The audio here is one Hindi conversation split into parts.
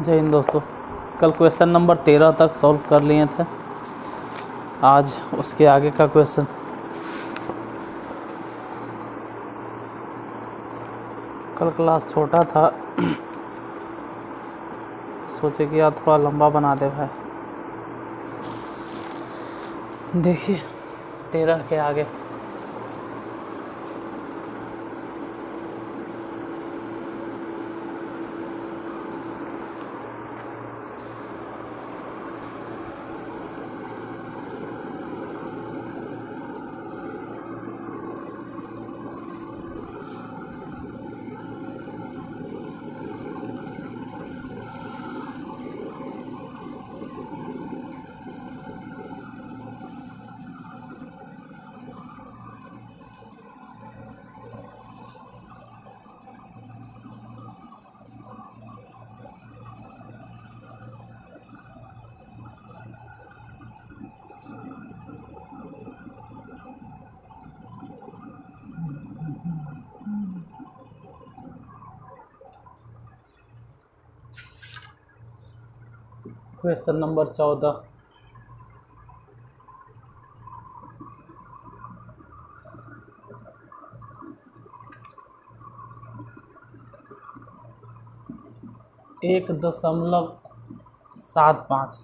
जय हिंद दोस्तों। कल क्वेश्चन नंबर 13 तक सॉल्व कर लिए थे। आज उसके आगे का क्वेश्चन। कल क्लास छोटा था सोचे कि यार थोड़ा लंबा बना दे भाई। देखिए 13 के आगे क्वेश्चन नंबर 14। एक 1.75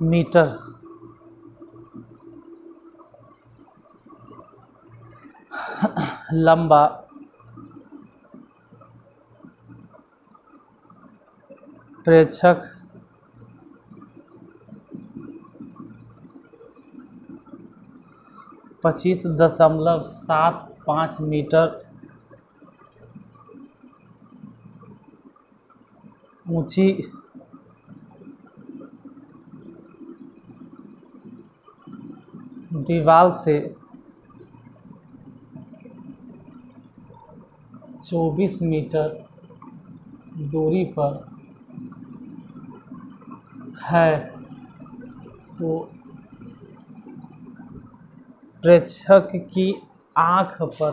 मीटर लंबा प्रेक्षक 25.75 मीटर ऊंची दीवार से 24 मीटर दूरी पर है तो प्रेक्षक की आँख पर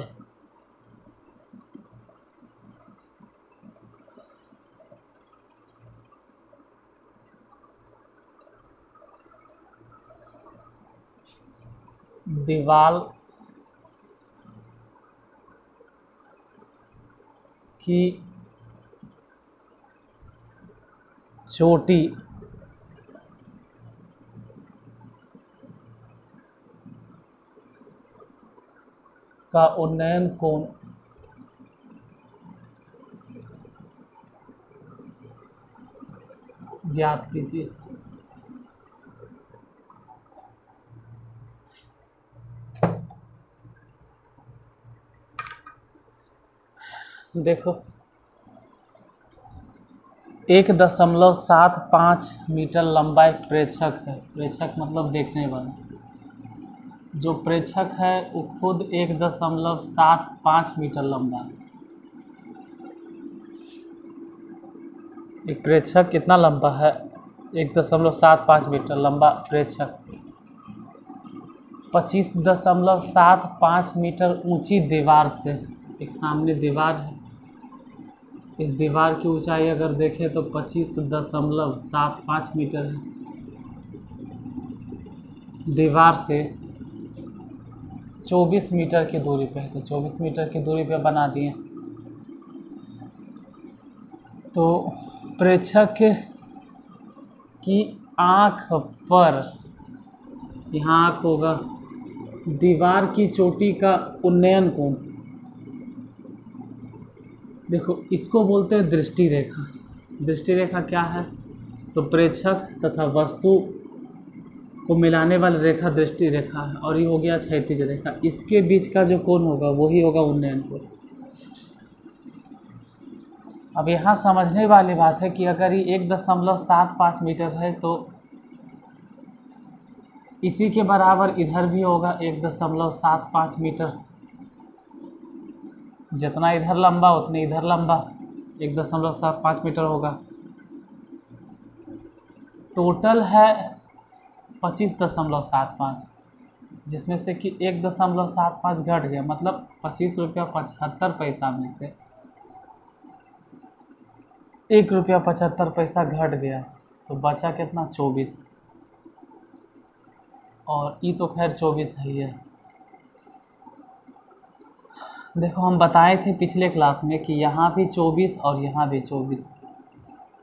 दीवार की चोटी का उन्नयन कोण ज्ञात कीजिए। देखो 1.75 मीटर लंबा एक प्रेक्षक है। प्रेक्षक मतलब देखने वाला। जो प्रेक्षक है वो खुद 1.75 मीटर लंबा है। एक प्रेक्षक कितना लंबा है? 1.75 मीटर लंबा प्रेक्षक 25.75 मीटर ऊंची दीवार से, एक सामने दीवार है, इस दीवार की ऊंचाई अगर देखें तो 25.75 मीटर है। दीवार से 24 मीटर की दूरी पे है तो 24 मीटर की दूरी पे बना दिए। तो प्रेक्षक की आँख पर, यहाँ आँख होगा, दीवार की चोटी का उन्नयन कोण, देखो इसको बोलते हैं दृष्टि रेखा। दृष्टि रेखा क्या है? तो प्रेक्षक तथा वस्तु को मिलाने वाली रेखा दृष्टि रेखा है। और ये हो गया क्षैतिज रेखा। इसके बीच का जो कोण होगा वही होगा उन्नयन कोण। अब यहाँ समझने वाली बात है कि अगर ये 1.75 मीटर है तो इसी के बराबर इधर भी होगा 1.75 मीटर। जितना इधर लंबा उतने इधर लंबा 1.75 मीटर होगा। टोटल है 25.75, जिसमें से कि 1.75 घट गया, मतलब 25 रुपया 75 पैसा में से ₹1.75 घट गया तो बचा कितना 24, और ई तो खैर 24 ही है। देखो हम बताए थे पिछले क्लास में कि यहाँ भी 24 और यहाँ भी 24,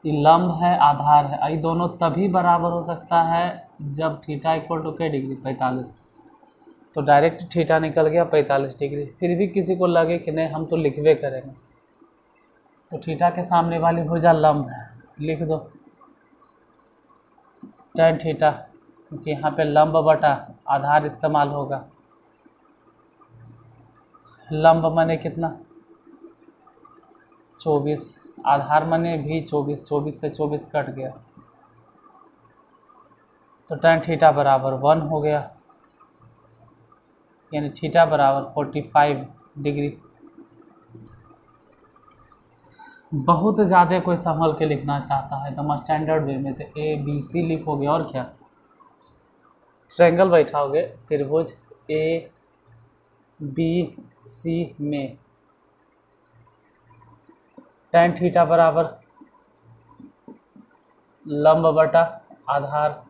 ये लंब है आधार है, ये दोनों तभी बराबर हो सकता है जब थीटा इक्वल टू क्या डिग्री 45, तो डायरेक्ट थीटा निकल गया 45 डिग्री। फिर भी किसी को लगे कि नहीं हम तो लिखवे करेंगे, तो थीटा के सामने वाली भुजा लंब है, लिख दो tan थीटा, क्योंकि यहाँ पे लंब बटा आधार इस्तेमाल होगा। लंब माने कितना 24, आधार माने भी 24, 24 से 24 कट गया तो tan थीटा बराबर 1 हो गया, यानी थीटा बराबर 45 डिग्री। बहुत ज़्यादा कोई संभल के लिखना चाहता है तो स्टैंडर्ड वे में तो ABC लिखोगे और क्या, ट्रायंगल बैठाओगे त्रिभुज ABC में tan थीटा बराबर लंब बटा आधार,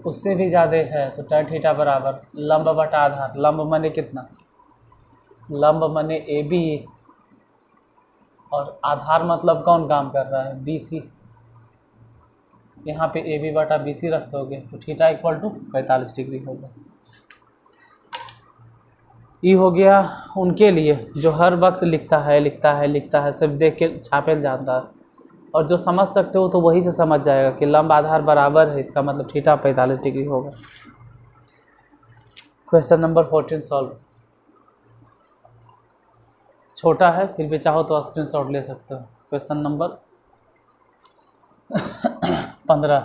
उससे भी ज़्यादा है तो tan थीटा बराबर लंब बटा आधार। लंब माने कितना, लंब माने AB और आधार मतलब कौन काम कर रहा है BC, यहाँ पे AB बटा BC रख दोगे तो थीटा इक्वल टू 45 डिग्री होगा। ये हो गया उनके लिए जो हर वक्त लिखता है सब देख के छापे जाता है, और जो समझ सकते हो तो वही से समझ जाएगा कि लंब आधार बराबर है, इसका मतलब थीटा 45 डिग्री होगा। Question number 14 solve. छोटा है फिर भी चाहो तो स्क्रीनशॉट ले सकते हो। Question number 15।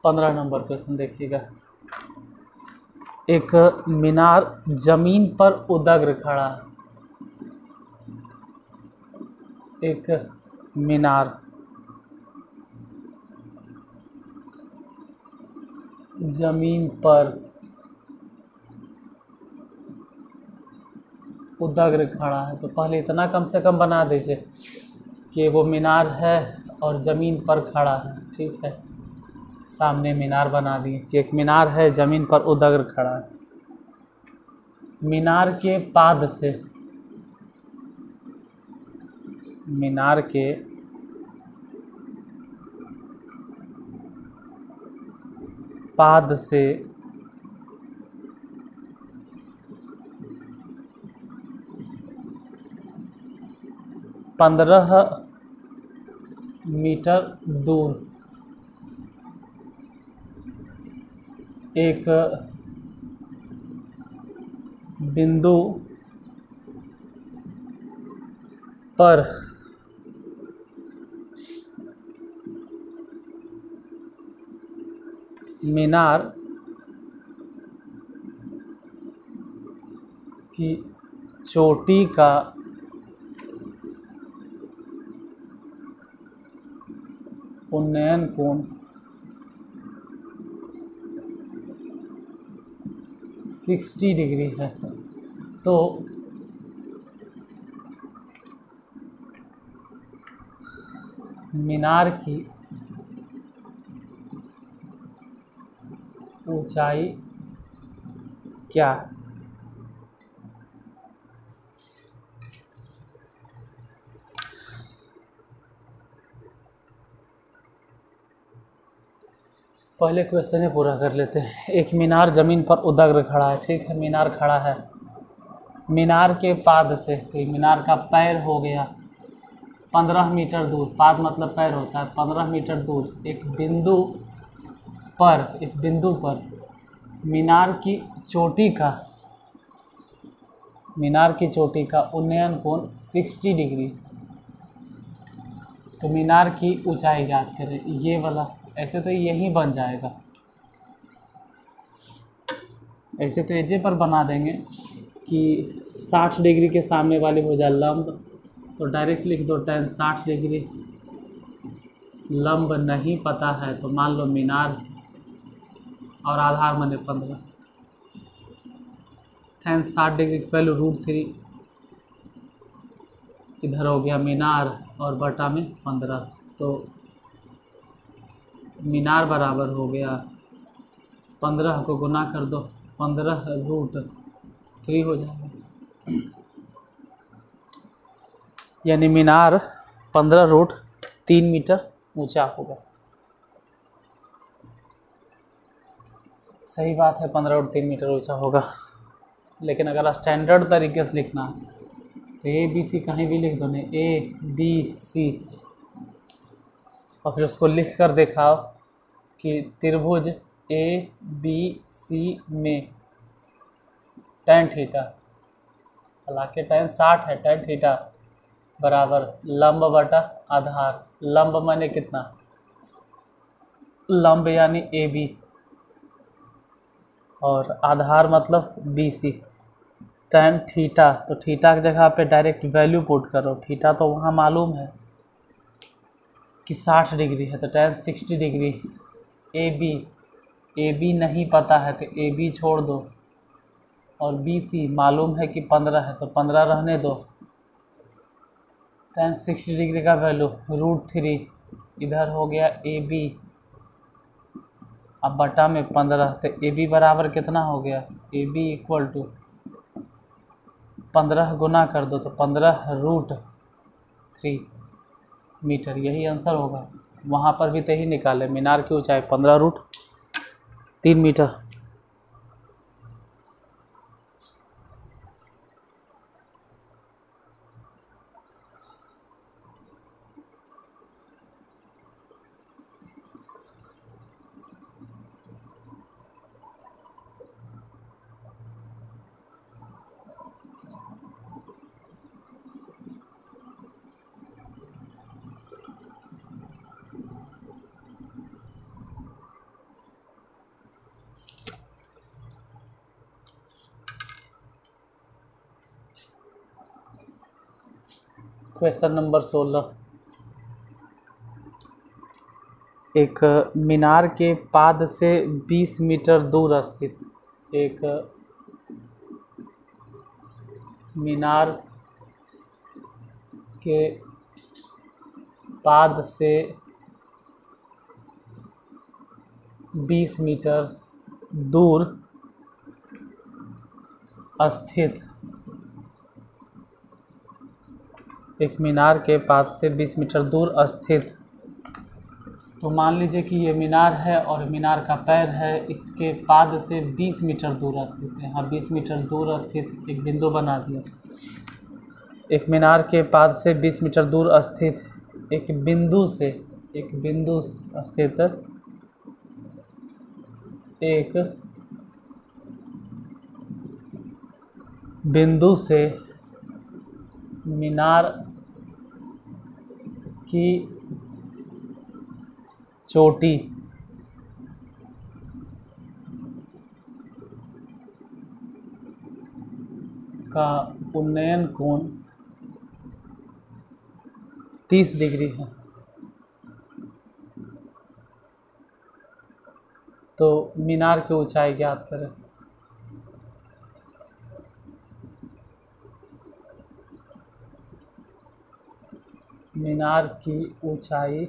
पंद्रह नंबर क्वेश्चन देखिएगा। एक मीनार जमीन पर उदग्र खड़ा है। एक मीनार जमीन पर उदग्र खड़ा है, तो पहले इतना कम से कम बना दीजिए कि वो मीनार है और ज़मीन पर खड़ा है। ठीक है, सामने मीनार बना दिए कि एक मीनार है ज़मीन पर उदग्र खड़ा है। मीनार के पाद से, मीनार के पाद से 15 मीटर दूर एक बिंदु पर मीनार की चोटी का उन्नयन कोण 60 डिग्री है। तो मीनार की ऊंचाई क्या है? पहले क्वेश्चन ही पूरा कर लेते हैं। एक मीनार जमीन पर उदग्र खड़ा है। ठीक है, मीनार खड़ा है, मीनार के पाद से, तो मीनार का पैर हो गया 15 मीटर दूर, पाद मतलब पैर होता है, 15 मीटर दूर एक बिंदु पर, इस बिंदु पर मीनार की चोटी का, मीनार की चोटी का उन्नयन कोण 60 डिग्री। तो मीनार की ऊंचाई ज्ञात करें, ये वाला, ऐसे तो यही बन जाएगा, ऐसे तो एजे पर बना देंगे कि 60 डिग्री के सामने वाली भुजा लंब तो डायरेक्ट लिख दो tan 60 डिग्री। लंब नहीं पता है तो मान लो मीनार, और आधार माने 15। tan 60 डिग्री की वैल्यू √3, इधर हो गया मीनार और बटा में 15, तो मीनार बराबर हो गया 15 को गुना कर दो, 15√3 हो जाएगा। यानी मीनार 15√3 मीटर ऊंचा होगा। सही बात है, 15√3 मीटर ऊंचा होगा। लेकिन अगर स्टैंडर्ड तरीके से लिखना है तो ABC कहीं भी लिख दो, नहीं ABC, और फिर उसको लिख कर दिखाओ कि त्रिभुज ABC में tan थीटा, हालांकि tan 60 है, tan थीटा बराबर लंब बटा आधार। लंब माने कितना, लंब यानी AB, और आधार मतलब BC। tan थीटा, तो थीटा की जगह पे डायरेक्ट वैल्यू पुट करो, थीटा तो वहाँ मालूम है कि 60 डिग्री है, तो tan 60 डिग्री। AB नहीं पता है तो AB छोड़ दो, और BC मालूम है कि 15 है तो 15 रहने दो। tan 60 डिग्री का वैल्यू √3, इधर हो गया AB, अब बटा में 15, तो AB बराबर कितना हो गया, AB इक्वल टू 15 गुना कर दो तो 15√3 मीटर, यही आंसर होगा। वहाँ पर भी तो यही निकाले, मीनार की ऊंचाई 15√3 मीटर। क्वेश्चन नंबर 16, एक मीनार के पाद से 20 मीटर दूर स्थित, एक मीनार के पाद से 20 मीटर दूर स्थित, एक मीनार के पाद से 20 मीटर दूर स्थित, तो मान लीजिए कि ये मीनार है और मीनार का पैर है, इसके पाद से 20 मीटर दूर स्थित है। यहाँ 20 मीटर दूर स्थित एक बिंदु बना दिया। एक मीनार के पाद से 20 मीटर दूर स्थित एक बिंदु स्थित एक बिंदु से मीनार की चोटी का उन्नयन कोण 30 डिग्री है। तो मीनार की ऊंचाई ज्ञात करें। मीनार की ऊंचाई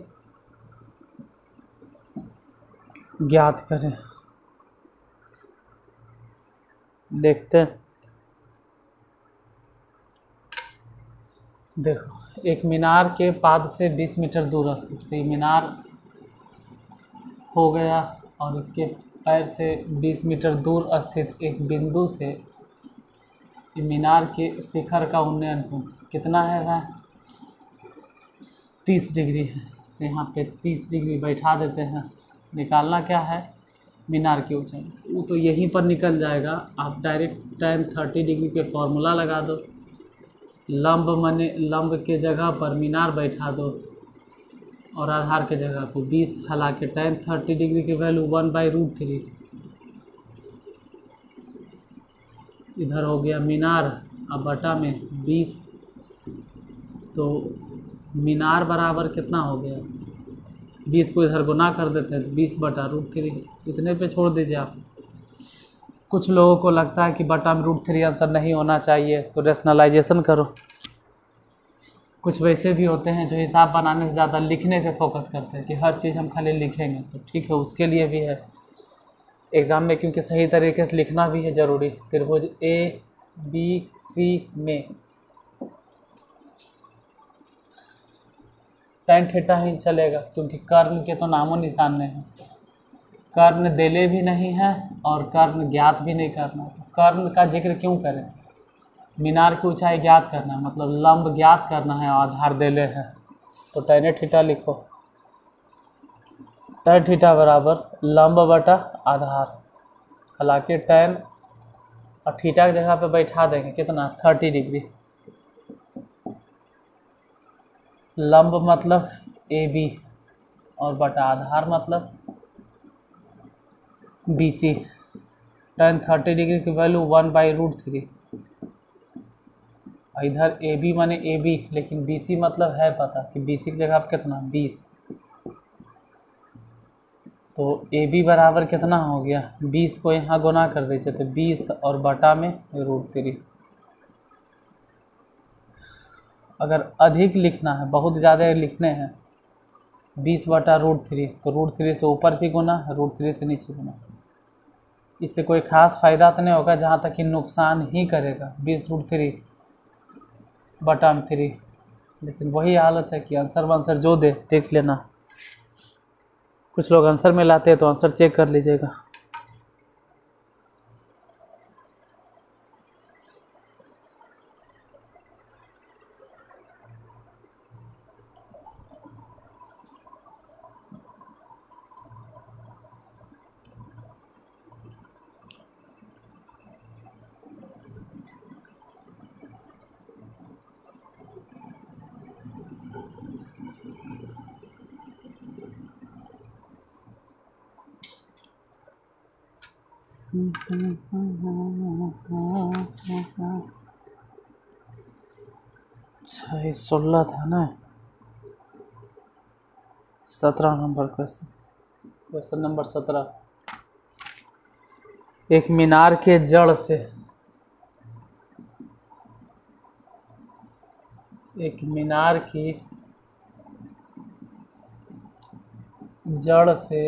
ज्ञात करें। देखते हैं, देखो एक मीनार के पाद से 20 मीटर दूर स्थित, तो ये मीनार हो गया और इसके पैर से 20 मीटर दूर स्थित एक बिंदु से ये मीनार के शिखर का उन्नयन कोण कितना है, वह 30 डिग्री है। तो यहाँ पे 30 डिग्री बैठा देते हैं। निकालना क्या है, मीनार की ऊंचाई, वो तो यहीं पर निकल जाएगा। आप डायरेक्ट tan 30 डिग्री के फॉर्मूला लगा दो, लंब माने लंब के जगह पर मीनार बैठा दो और आधार के जगह पर 20, हालांकि tan 30 डिग्री की वैल्यू 1/√3, इधर हो गया मीनार अब बटा में 20, तो मीनार बराबर कितना हो गया, 20 को इधर गुना कर देते हैं तो 20/√3, इतने पे छोड़ दीजिए आप। कुछ लोगों को लगता है कि बटा में √3 आंसर नहीं होना चाहिए, तो रेशनलाइजेशन करो। कुछ वैसे भी होते हैं जो हिसाब बनाने से ज़्यादा लिखने पे फोकस करते हैं कि हर चीज़ हम खाली लिखेंगे, तो ठीक है, उसके लिए भी है एग्ज़ाम में, क्योंकि सही तरीके से लिखना भी है ज़रूरी। त्रिभुज ABC में tan थीटा ही चलेगा, क्योंकि कर्ण के तो नामो निशान नहीं है, कर्ण देले भी नहीं है और कर्ण ज्ञात भी नहीं करना। तो कर्ण का जिक्र क्यों करें, मीनार की ऊंचाई ज्ञात करना है, मतलब लंब ज्ञात करना है, आधार देले है, तो tan थीटा लिखो। tan थीटा बराबर लंब बटा आधार, हालांकि tan और थीटा की जगह पे बैठा देंगे कितना, 30 डिग्री। लंब मतलब AB और बटा आधार मतलब BC। tan 30 डिग्री की वैल्यू 1/√3। इधर AB माने AB, लेकिन BC मतलब है पता कि BC की जगह पे कितना, 20। तो AB बराबर कितना हो गया, 20 को यहाँ गुना कर दीजिए तो 20 और बटा में √3। अगर अधिक लिखना है, बहुत ज़्यादा लिखने हैं, 20/√3, तो √3 से ऊपर भी गुना, √3 से नीचे गुना। इससे कोई ख़ास फ़ायदा तो नहीं होगा, जहाँ तक कि नुकसान ही करेगा 20√3 बटा में 3। लेकिन वही हालत है कि आंसर वांसर जो दे देख लेना। कुछ लोग आंसर में लाते हैं तो आंसर चेक कर लीजिएगा। अच्छा, ये 16 था ना, 17 नंबर क्वेश्चन नंबर 17। एक मीनार के जड़ से, एक मीनार की जड़ से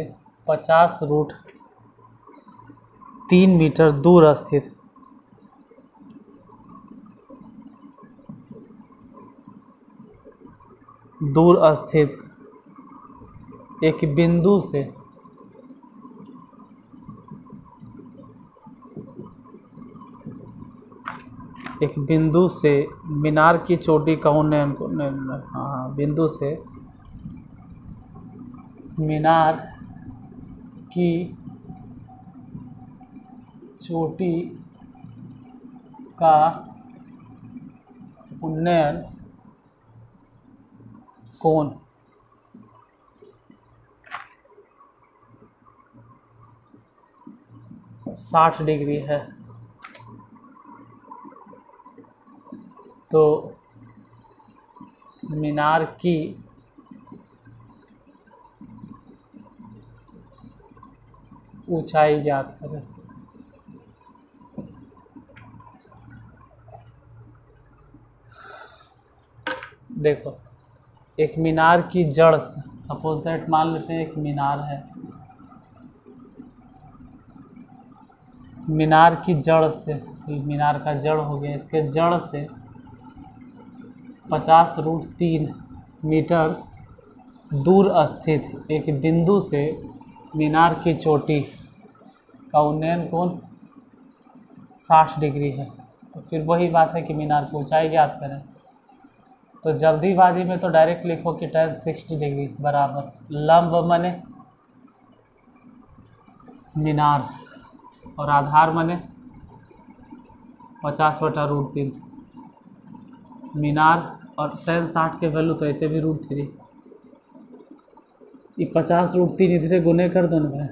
50√3 मीटर दूर स्थित एक बिंदु से मीनार की चोटी का उन्नयन को, बिंदु से मीनार की चोटी का उन्नयन कोण 60 डिग्री है। तो मीनार की ऊंचाई ज्ञात करें। देखो, एक मीनार की जड़ से, सपोज दैट मान लेते हैं एक मीनार है, मीनार की जड़ से, मीनार का जड़ हो गया, इसके जड़ से 50√3 मीटर दूर स्थित एक बिंदु से मीनार की चोटी का उन्नयन कोण 60 डिग्री है। तो फिर वही बात है कि मीनार की ऊंचाई ज्ञात करें। तो जल्दीबाजी में तो डायरेक्ट लिखो कि tan 60 डिग्री बराबर लंब मने मीनार और आधार मने 50/√3। मीनार और tan 60 के वैल्यू तो ऐसे भी √3, ये 50√3 इधरे गुने कर दो ना भाई,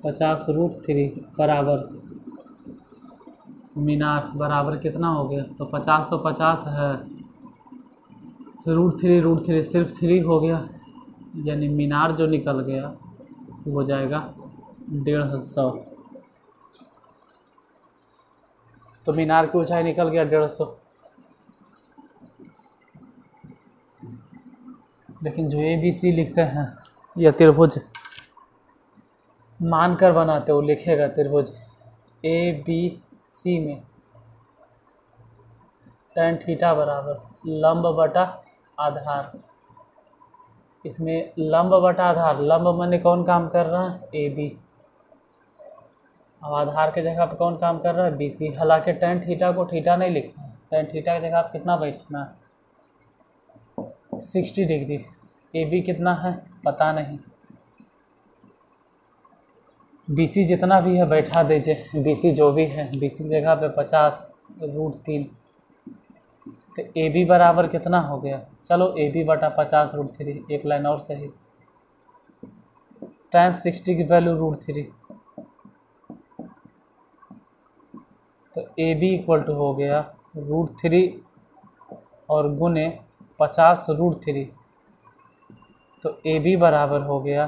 50√3 बराबर मीनार बराबर कितना हो गया, तो 50 तो 50 है, रूट थ्री सिर्फ 3 हो गया, यानी मीनार जो निकल गया वो हो जाएगा 150। तो मीनार की ऊंचाई निकल गया 150। लेकिन जो ABC लिखते हैं या त्रिभुज मानकर बनाते वो लिखेगा त्रिभुज ABC में tan थीटा बराबर लंब बटा आधार। इसमें लंब बटा आधार, लंब माने कौन काम कर रहा है AB, अब आधार के जगह पे कौन काम कर रहा है BC। हालांकि tan थीटा को थीटा नहीं लिखना है, tan थीटा की जगह आप कितना बैठना है 60 डिग्री। AB कितना है पता नहीं, BC जितना भी है बैठा दीजिए, BC जो भी है BC की जगह पे 50√3। तो AB बराबर कितना हो गया, चलो AB बटा 50√3, एक लाइन और सही। tan 60 की वैल्यू √3, तो AB इक्वल टू हो गया √3 और गुने 50√3। तो AB बराबर हो गया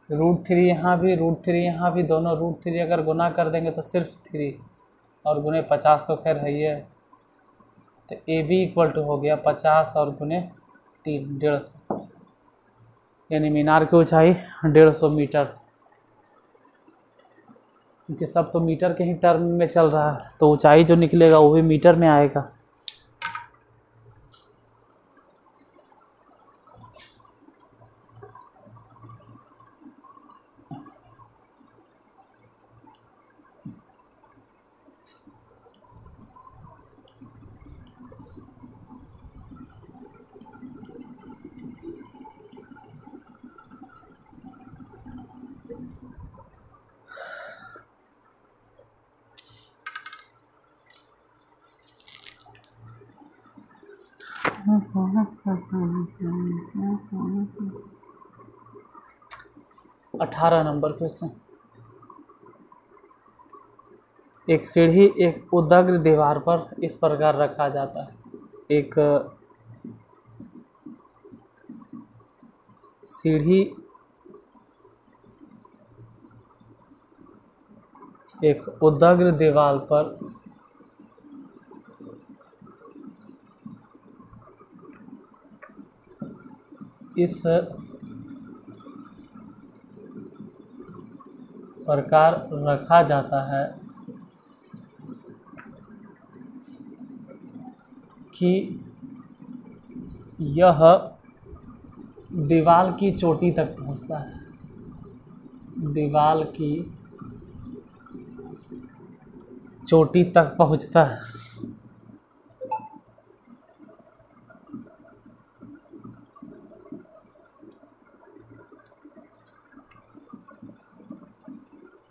√3 यहाँ भी, √3 यहाँ भी, दोनों √3 अगर गुना कर देंगे तो सिर्फ 3 और गुने 50 तो खैर है ही है। तो AB इक्वल टू हो गया 50 और गुने 3 150, यानी मीनार की ऊंचाई 150 मीटर। क्योंकि सब तो मीटर के ही टर्म में चल रहा है तो ऊंचाई जो निकलेगा वो भी मीटर में आएगा। अठारह नंबर क्वेश्चन। एक सीढ़ी एक उदग्र दीवार पर इस प्रकार रखा जाता है। एक सीढ़ी एक उदग्र दीवार पर इस प्रकार रखा जाता है कि यह दीवार की चोटी तक पहुंचता है, दीवार की चोटी तक पहुंचता है।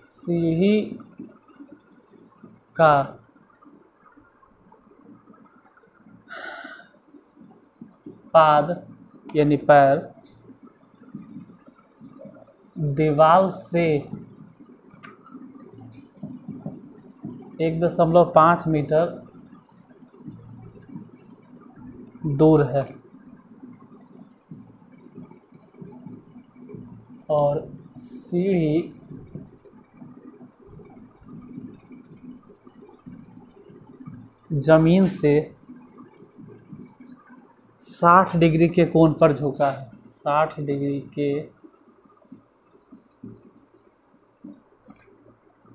सीढ़ी का पाद यानी पैर दीवार से 1.5 मीटर दूर है और सीढ़ी जमीन से 60 डिग्री के कोण पर झुका है, 60 डिग्री के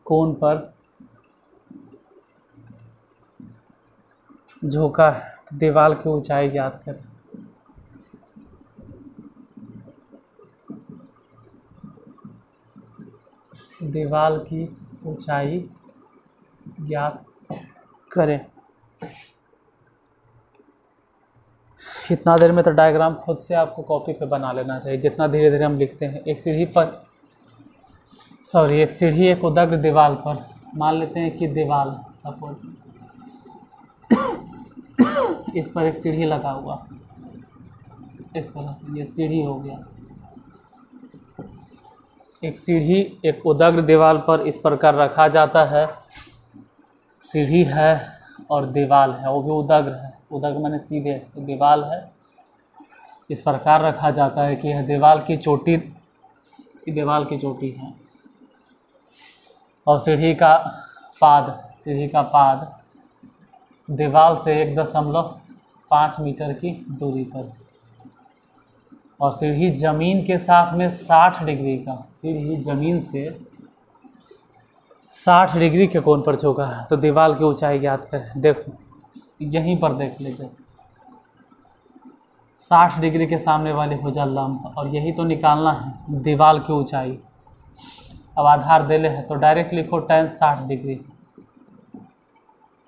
कोण पर झुका है। दीवार की ऊंचाई ज्ञात करें। दीवार की ऊंचाई ज्ञात करें। इतना देर में तो डायग्राम खुद से आपको कॉपी पे बना लेना चाहिए, जितना धीरे धीरे हम लिखते हैं। एक सीढ़ी एक उदग्र दीवार पर, मान लेते हैं कि दीवार सपोज इस पर एक सीढ़ी लगा हुआ, इस तरह से ये सीढ़ी हो गया। एक सीढ़ी एक उदग्र दीवार पर इस प्रकार रखा जाता है। सीढ़ी है और दीवार है, वो भी उदग्र है। उदक माने सीधे, तो दीवाल है। इस प्रकार रखा जाता है कि यह दीवाल की चोटी है। और सीढ़ी का पाद दीवार से 1.5 मीटर की दूरी पर। और सीढ़ी जमीन के साथ में 60 डिग्री का, सीढ़ी जमीन से 60 डिग्री के कोण पर झुका है। तो दीवार की ऊंचाई ज्ञात करें। देखो यहीं पर देख लीजिए, 60 डिग्री के सामने वाली भुजा लंब, और यही तो निकालना है दीवार की ऊंचाई। अब आधार देले है तो डायरेक्ट लिखो tan 60 डिग्री।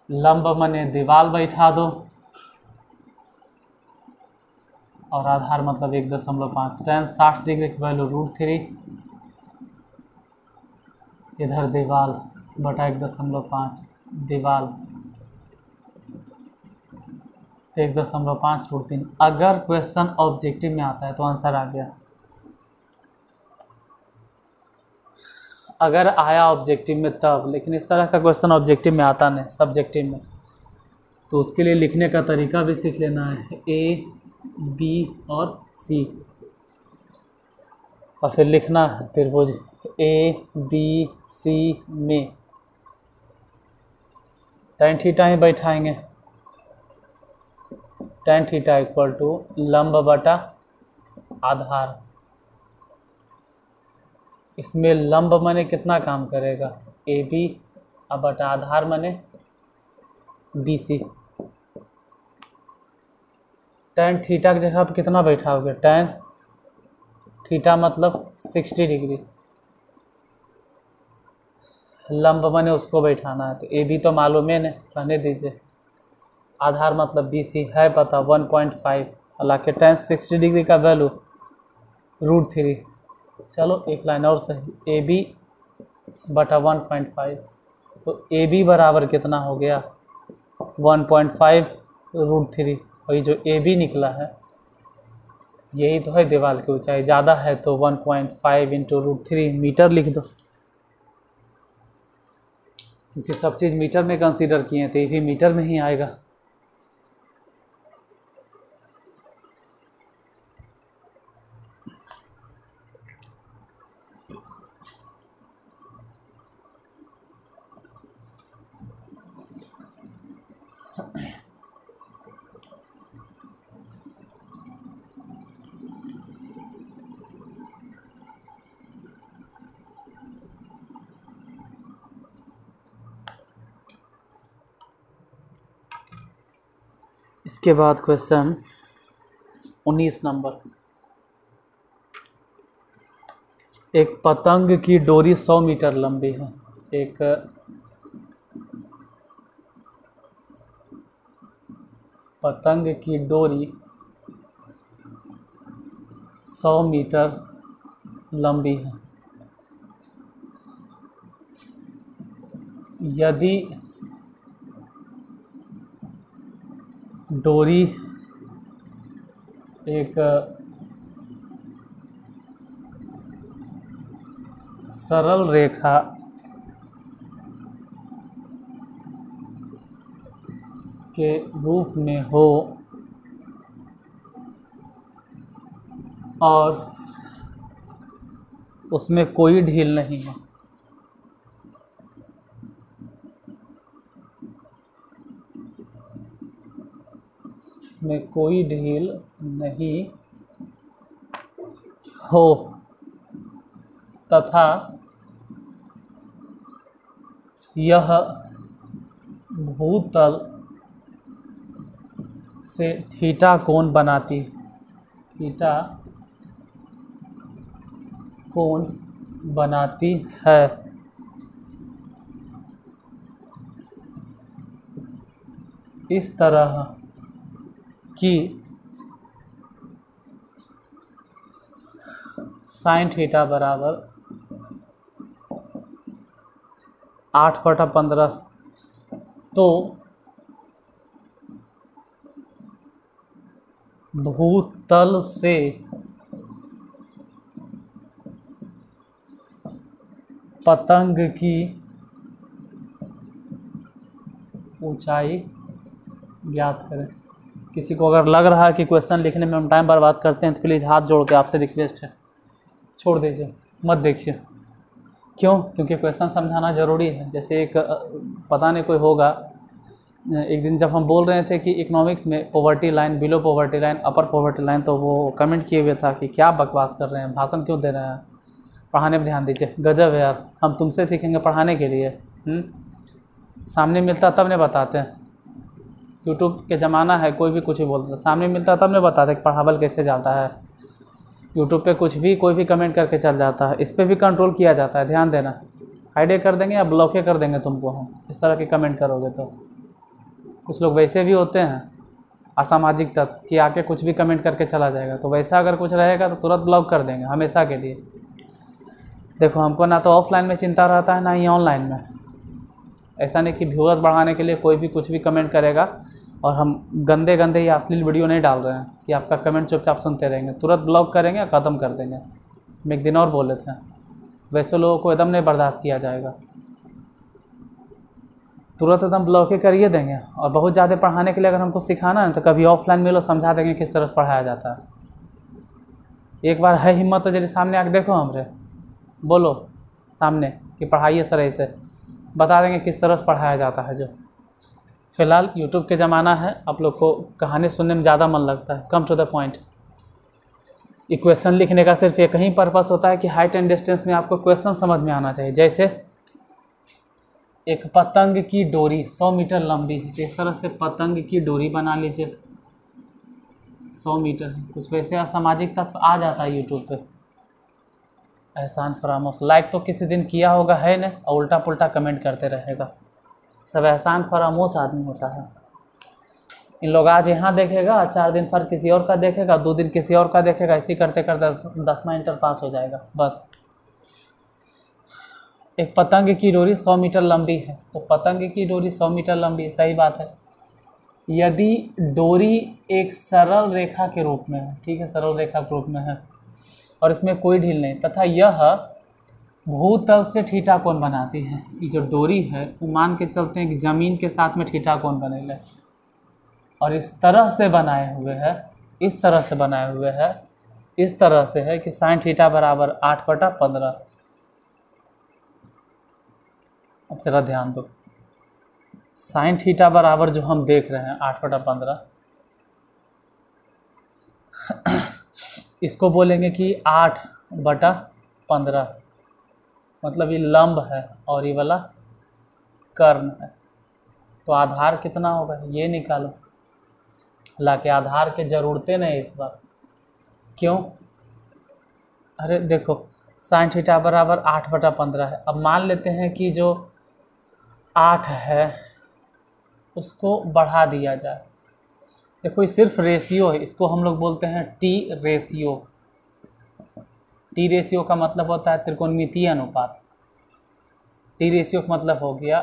लंब माने दीवार बैठा दो, और आधार मतलब 1.5। tan 60 डिग्री की वैल्यू √3, इधर दीवार बटा 1.5 दीवार, तो 1.5 √3। अगर क्वेश्चन ऑब्जेक्टिव में आता है तो आंसर आ गया। अगर आया ऑब्जेक्टिव में तब, लेकिन इस तरह का क्वेश्चन ऑब्जेक्टिव में आता नहीं, सब्जेक्टिव में, तो उसके लिए लिखने का तरीका भी सीख लेना है। ए, बी और सी, और फिर लिखना है त्रिभुज ए बी सी में tan थीटा ही बैठाएंगे। tan थीटा इक्वल टू लंब बटा आधार। इसमें लंब माने कितना काम करेगा, ए बी, अब बटा आधार माने बी सी। tan थीटा की जगह आप कितना बैठाओगे, tan थीटा मतलब 60 डिग्री, लंब माने उसको बैठाना है, तो ए बी तो मालूम है, रहने दीजिए। आधार मतलब बी सी है पता 1.5, हालांकि tan 60 डिग्री का वैल्यू √3। चलो एक लाइन और सही, ए बी बटा 1.5, तो ए बी बराबर कितना हो गया 1.5 √3। वही जो ए बी निकला है यही तो है दीवार की ऊंचाई। ज़्यादा है तो 1.5 इंटू √3 मीटर लिख दो, क्योंकि सब चीज़ मीटर में कंसीडर किए हैं तो ये भी मीटर में ही आएगा। इसके बाद क्वेश्चन 19 नंबर। एक पतंग की डोरी 100 मीटर लंबी है। एक पतंग की डोरी 100 मीटर लंबी है। यदि डोरी एक सरल रेखा के रूप में हो और उसमें कोई ढील नहीं हो, इसमें कोई ढील नहीं हो तथा यह भूतल से थीटा कोण बनाती है। इस तरह की साइन थीटा बराबर 8/15, तो भूतल से पतंग की ऊंचाई ज्ञात करें। किसी को अगर लग रहा है कि क्वेश्चन लिखने में हम टाइम बर्बाद करते हैं तो प्लीज़ हाथ जोड़ के आपसे रिक्वेस्ट है, छोड़ दीजिए, मत देखिए। क्यों? क्योंकि क्वेश्चन समझाना ज़रूरी है। जैसे एक पता नहीं कोई होगा, एक दिन जब हम बोल रहे थे कि इकोनॉमिक्स में poverty line, below poverty line, upper poverty line, तो वो कमेंट किए हुए था कि क्या बकवास कर रहे हैं, भाषण क्यों दे रहे हैं, पढ़ाने पर ध्यान दीजिए। गजब है यार, हम तुमसे सीखेंगे पढ़ाने के लिए। सामने मिलता तब नहीं बताते हैं। यूट्यूब के ज़माना है, कोई भी कुछ भी बोलता है, सामने मिलता तब नहीं बताते कि पढ़ावल कैसे जाता है। यूट्यूब पे कुछ भी कोई भी कमेंट करके चल जाता है, इस पर भी कंट्रोल किया जाता है, ध्यान देना। हाइडे कर देंगे या ब्लॉके कर देंगे तुमको हम, इस तरह के कमेंट करोगे तो। कुछ लोग वैसे भी होते हैं असामाजिक तत्व कि आके कुछ भी कमेंट करके चला जाएगा, तो वैसा अगर कुछ रहेगा तो तुरंत ब्लॉक कर देंगे हमेशा के लिए। देखो हमको ना तो ऑफलाइन में चिंता रहता है ना ही ऑनलाइन में। ऐसा नहीं कि व्यूअर्स बढ़ाने के लिए कोई भी कुछ भी कमेंट करेगा और हम गंदे गंदे या अश्लील वीडियो नहीं डाल रहे हैं कि आपका कमेंट चुपचाप सुनते रहेंगे, तुरंत ब्लॉक करेंगे और ख़त्म कर देंगे। हम एक दिन और बोले थे, वैसे लोगों को एकदम नहीं बर्दाश्त किया जाएगा, तुरंत एकदम ब्लॉक ही करिए देंगे। और बहुत ज़्यादा पढ़ाने के लिए अगर हमको सिखाना है तो कभी ऑफलाइन मिलो, समझा देंगे किस तरह से पढ़ाया जाता है। एक बार है हिम्मत तो जरिए सामने आके देखो, हमरे बोलो सामने कि पढ़ाइए सर, ऐसे बता देंगे किस तरह से पढ़ाया जाता है। जो फ़िलहाल यूट्यूब के ज़माना है, आप लोग को कहानी सुनने में ज़्यादा मन लगता है। Come to the point. Equation लिखने का सिर्फ एक ही पर्पस होता है कि हाइट एंड डिस्टेंस में आपको क्वेश्चन समझ में आना चाहिए। जैसे एक पतंग की डोरी 100 मीटर लंबी है, इस तरह से पतंग की डोरी बना लीजिए, 100 मीटर है। कुछ वैसे असामाजिक तत्व आ जाता है यूट्यूब पे। एहसान फरामोश लाइक तो किसी दिन किया होगा है ना, और उल्टा पुल्टा कमेंट करते रहेगा। सब एहसान फरामोश आदमी होता है। इन लोग आज यहाँ देखेगा, 4 दिन फिर किसी और का देखेगा, 2 दिन किसी और का देखेगा, इसी करते करते 10वां इंटर पास हो जाएगा बस। एक पतंग की डोरी 100 मीटर लंबी है, तो पतंग की डोरी 100 मीटर लंबी है, सही बात है। यदि डोरी एक सरल रेखा के रूप में है, ठीक है, सरल रेखा के रूप में है और इसमें कोई ढील नहीं, तथा यह भूतल से थीटा कोण बनाती है। ये जो डोरी है वो मान के चलते हैं कि ज़मीन के साथ में थीटा कोण बनेगा, और इस तरह से बनाए हुए है, इस तरह से बनाए हुए है, इस तरह से है कि साइन थीटा बराबर 8/15। अब जरा ध्यान दो, साइन थीटा बराबर जो हम देख रहे हैं 8/15, इसको बोलेंगे कि 8/15, मतलब ये लंब है और ये वाला कर्ण है। तो आधार कितना होगा ये निकालो। हालांकि आधार के ज़रूरतें नहीं इस बार, क्यों? अरे देखो साइन थीटा बराबर 8/15 है। अब मान लेते हैं कि जो 8 है उसको बढ़ा दिया जाए। देखो ये सिर्फ रेशियो है, इसको हम लोग बोलते हैं टी रेशियो। टी रेशियो का मतलब होता है त्रिकोणमितीय अनुपात। टी रेशियो का मतलब हो गया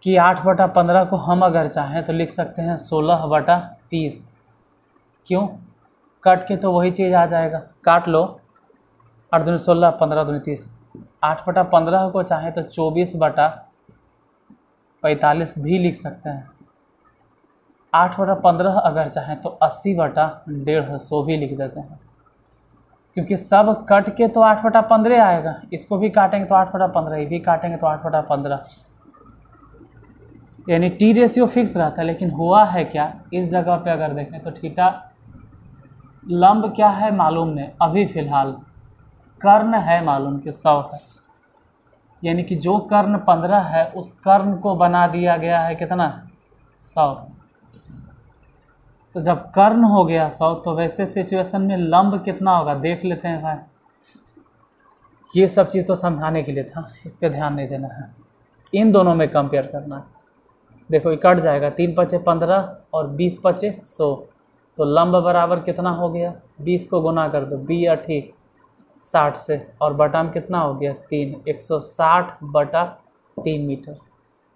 कि 8/15 को हम अगर चाहें तो लिख सकते हैं 16/30। क्यों? कट के तो वही चीज़ आ जाएगा, काट लो, 8 दूनी 16, 15 दूनी 30। 8/15 को चाहें तो 24/45 भी लिख सकते हैं। 8/15 अगर चाहें तो 80/150 भी लिख देते हैं, क्योंकि सब कट के तो 8/15 आएगा। इसको भी काटेंगे तो 8/15, ये भी काटेंगे तो 8/15, यानी टी रेशियो फिक्स रहता है। लेकिन हुआ है क्या, इस जगह पे अगर देखें तो थीटा लंब क्या है मालूम नहीं, अभी फ़िलहाल कर्ण है मालूम कि 100 है, यानी कि जो कर्ण 15 है उस कर्ण को बना दिया गया है कितना, 100। तो जब कर्ण हो गया 100 तो वैसे सिचुएशन में लंब कितना होगा देख लेते हैं भाई। ये सब चीज़ तो समझाने के लिए था, इस पर ध्यान नहीं देना है, इन दोनों में कंपेयर करना है। देखो ये कट जाएगा, 3×5 = 15 और 20×5 = 100, तो लंब बराबर कितना हो गया, 20 को गुना कर दो 60 से, और बटा में कितना हो गया 3, 160/3 मीटर।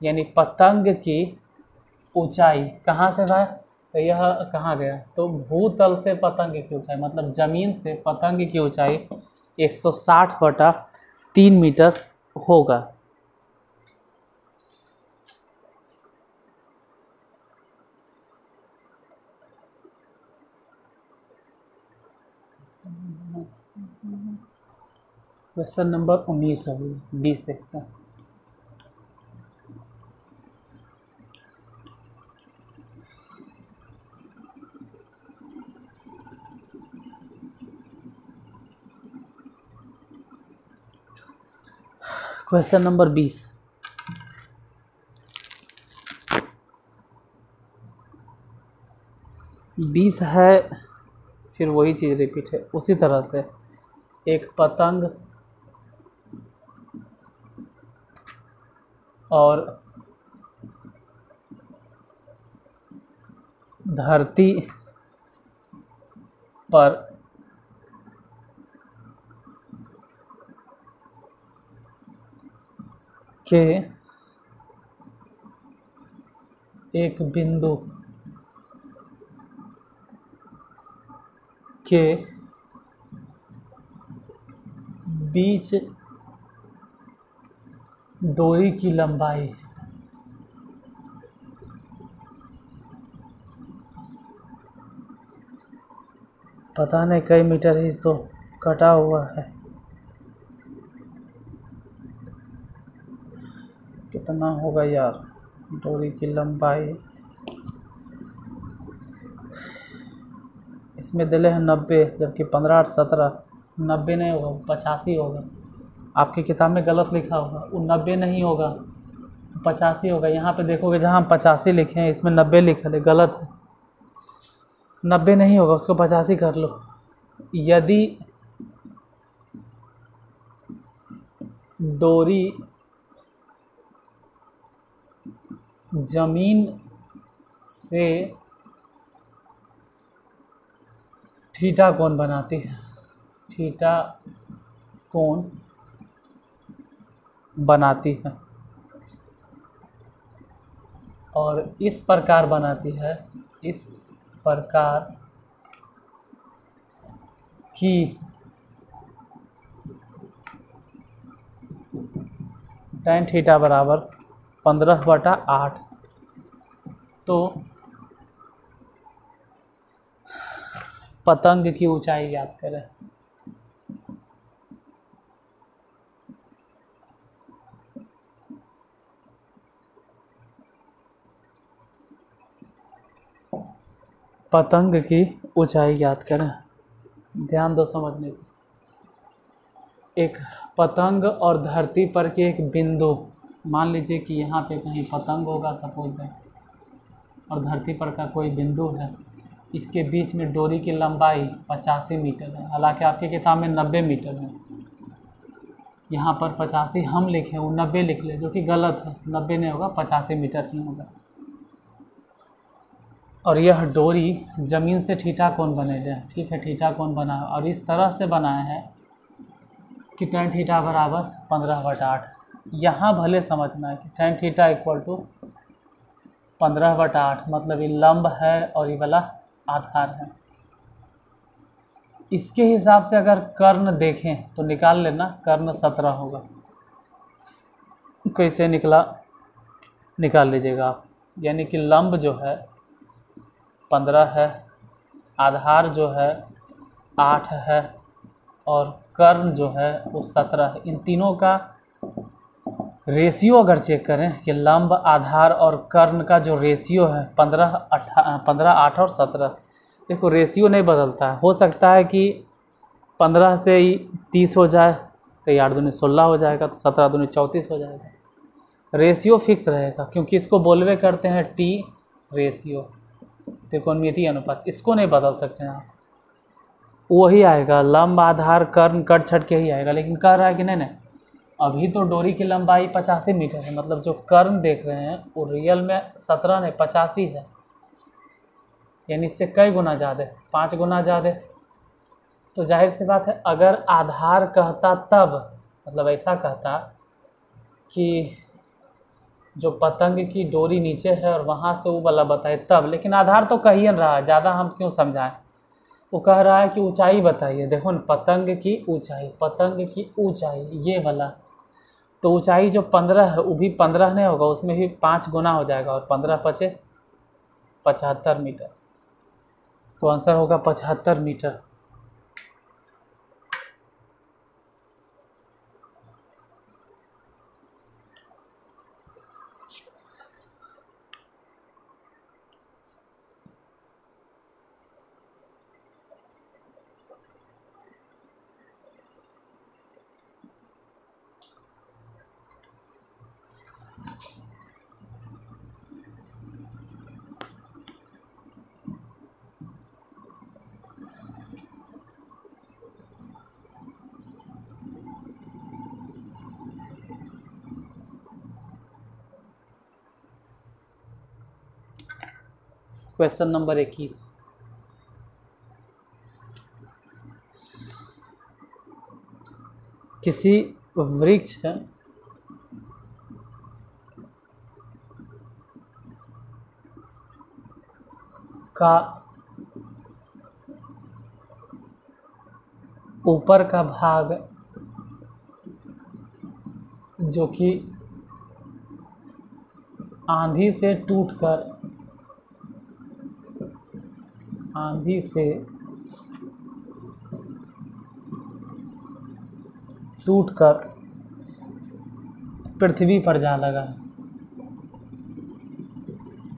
यानी पतंग की ऊंचाई कहाँ से भाई, तो यह कहाँ गया, तो भूतल से पतंग की ऊंचाई, मतलब ज़मीन से पतंग की ऊंचाई 160/3 मीटर होगा। क्वेश्चन नंबर 19 अभी 20 देखते हैं। क्वेश्चन नंबर 20, है, फिर वही चीज़ रिपीट है उसी तरह से। एक पतंग और धरती पर के एक बिंदु के बीच डोरी की लंबाई पता नहीं कई मीटर ही तो कटा हुआ है, कितना होगा यार डोरी की लंबाई। इसमें दिले हैं 90, जबकि 15 8 17, 90 नहीं होगा, 85 होगा। आपकी किताब में गलत लिखा होगा, वो 90 नहीं होगा, 85 होगा। यहाँ पे देखोगे जहाँ हम 85 लिखे हैं इसमें 90 लिखा है, गलत है। 90 नहीं होगा, उसको 85 कर लो। यदि डोरी जमीन से थीटा कोण बनाती है, थीटा कोण बनाती है और इस प्रकार बनाती है, इस प्रकार कि tan थीटा बराबर 15/8। तो पतंग की ऊंचाई याद करें। पतंग की ऊंचाई याद करें, ध्यान दो समझने की। एक पतंग और धरती पर के एक बिंदु, मान लीजिए कि यहाँ पे कहीं पतंग होगा सपोज दैट, और धरती पर का कोई बिंदु है, इसके बीच में डोरी की लंबाई 85 मीटर है। हालांकि आपकी किताब में 90 मीटर है, यहाँ पर 85 हम लिखे, वो 90 लिख ले, जो कि गलत है। 90 नहीं होगा, 85 मीटर ही होगा। और यह डोरी ज़मीन से थीटा कोण बने हैं, ठीक है, थीटा कोण बना है और इस तरह से बनाया है कि tan थीटा बराबर 15/8। यहाँ भले समझना है कि tan थीटा इक्वल टू 15/8, मतलब ये लंब है और ये वाला आधार है। इसके हिसाब से अगर कर्ण देखें तो निकाल लेना, कर्ण 17 होगा। कैसे निकला निकाल लीजिएगा आप। यानी कि लंब जो है 15 है, आधार जो है 8 है और कर्ण जो है वो 17 है। इन तीनों का रेशियो अगर चेक करें कि लंब, आधार और कर्ण का जो रेशियो है 15 8 और 17, देखो रेशियो नहीं बदलता है। हो सकता है कि 15 से ही 30 हो जाए तो 8 दूनी 16 हो जाएगा, तो 17 दूनी 34 हो जाएगा। रेशियो फिक्स रहेगा क्योंकि इसको बोलवे करते हैं टी रेशियो, त्रिकोणमितीय अनुपात। इसको नहीं बदल सकते हैं आप, वही आएगा, लंब आधार कर्ण कट छट के ही आएगा। लेकिन कह रहा है कि नहीं नहीं, अभी तो डोरी की लंबाई 85 मीटर है, मतलब जो कर्ण देख रहे हैं वो रियल में 17 नहीं 85 है, यानी इससे कई गुना ज़्यादा, 5 गुना ज़्यादा। तो जाहिर सी बात है, अगर आधार कहता तब, मतलब ऐसा कहता कि जो पतंग की डोरी नीचे है और वहाँ से वो वाला बताए तब, लेकिन आधार तो कह ही नहीं रहा है, ज़्यादा हम क्यों समझाएं। वो कह रहा है कि ऊंचाई बताइए। देखो न, पतंग की ऊंचाई, पतंग की ऊंचाई ये वाला, तो ऊंचाई जो 15 है वो भी 15 नहीं होगा, उसमें भी 5 गुना हो जाएगा और 15 × 5 = 75 मीटर। तो आंसर होगा 75 मीटर। Question number 21। किसी वृक्ष का ऊपर का भाग जो कि आंधी से टूटकर पृथ्वी पर जा लगा,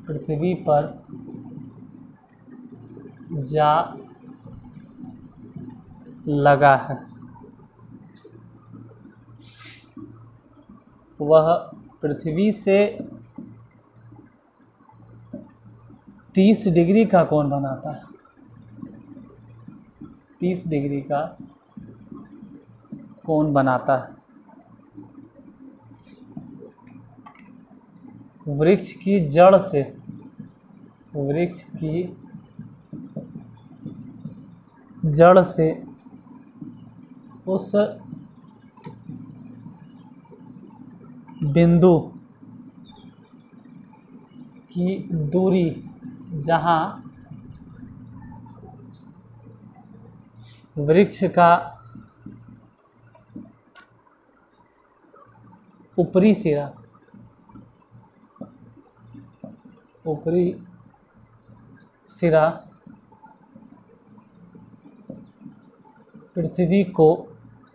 पृथ्वी पर जा लगा है, वह पृथ्वी से 30 डिग्री का कोण बनाता है, 30 डिग्री का कोण बनाता है। वृक्ष की जड़ से उस बिंदु की दूरी जहाँ वृक्ष का ऊपरी सिरा पृथ्वी को